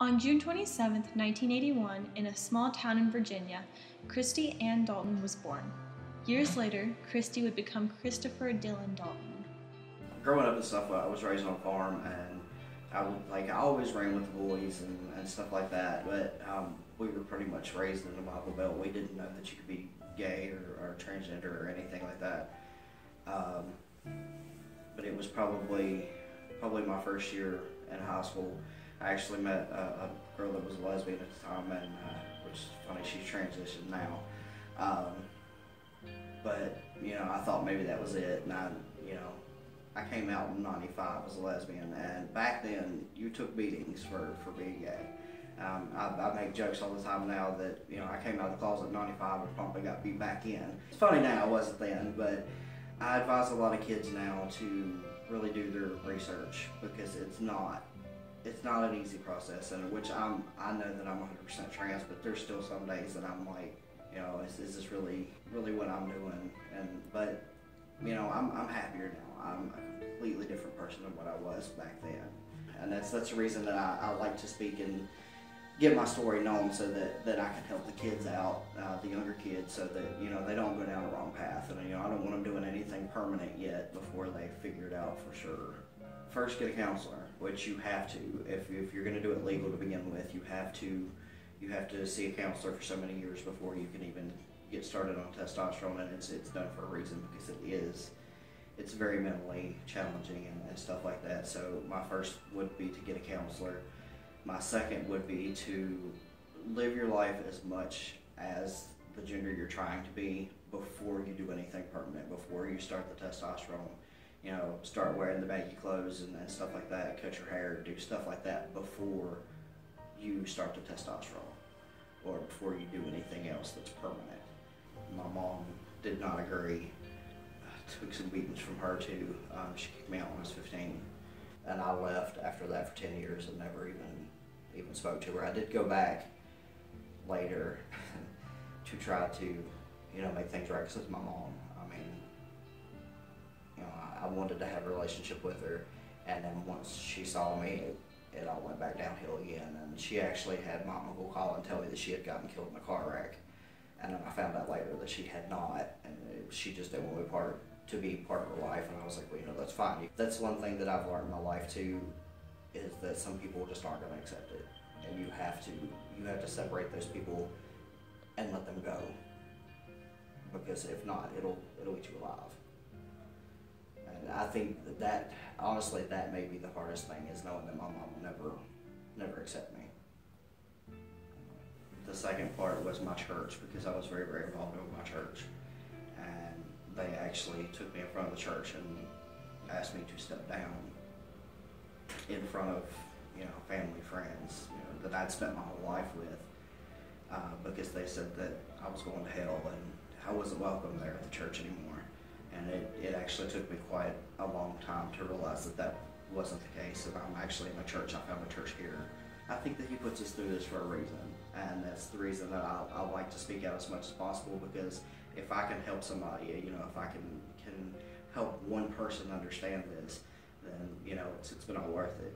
On June 27, 1981, in a small town in Virginia, Christy Ann Dalton was born. Years later, Christy would become Christopher Dylan Dalton. Growing up and stuff, I was raised on a farm, and I always ran with the boys and stuff like that. But we were pretty much raised in the Bible Belt. We didn't know that you could be gay or transgender or anything like that. But it was probably my first year in high school. I actually met a girl that was a lesbian at the time, and which is funny, she's transitioned now. But I thought maybe that was it, and I came out in '95 as a lesbian, and back then you took beatings for being gay. I make jokes all the time now that I came out of the closet in '95 and probably got beat back in. It's funny now, it wasn't then, but I advise a lot of kids now to really do their research, because it's not an easy process, and which I know that I'm 100% trans, but there's still some days that I'm like, is this really what I'm doing? But I'm happier now. I'm a completely different person than what I was back then, and that's the reason that I like to speak and get my story known, so that I can help the kids out, the younger kids, so that they don't go down the wrong path. And I don't want them doing anything permanent yet before they figure it out for sure. First, get a counselor, which you have to. If you're going to do it legal to begin with, you have to see a counselor for so many years before you can even get started on testosterone, and it's done for a reason, because it's very mentally challenging and stuff like that. So my first would be to get a counselor. My second would be to live your life as much as the gender you're trying to be before you do anything permanent, before you start the testosterone. Start wearing the baggy clothes and stuff like that, cut your hair, do stuff like that before you start the testosterone, or before you do anything else that's permanent. My mom did not agree. I took some beatings from her too. She kicked me out when I was 15. And I left after that for 10 years and never even spoke to her. I did go back later to try to, make things right, because it's my mom. I wanted to have a relationship with her, and then once she saw me, it all went back downhill again. And she actually had my uncle call and tell me that she had gotten killed in a car wreck, and then I found out later that she had not, and she just didn't want me to be part of her life. And I was like, well, that's fine. That's one thing that I've learned in my life too, is that some people just aren't going to accept it, and you have to separate those people and let them go, because if not, it'll eat you alive. And I think that honestly, that may be the hardest thing, is knowing that my mom will never accept me. The second part was my church, because I was very, very involved with my church, and they actually took me in front of the church and asked me to step down in front of family, friends that I'd spent my whole life with, because they said that I was going to hell and I wasn't welcome there at the church anymore. And it actually took me quite a long time to realize that wasn't the case, and I'm actually in a church. I found a church here. I think that he puts us through this for a reason, and that's the reason that I like to speak out as much as possible, because if I can help somebody, if I can help one person understand this, then it's been all worth it.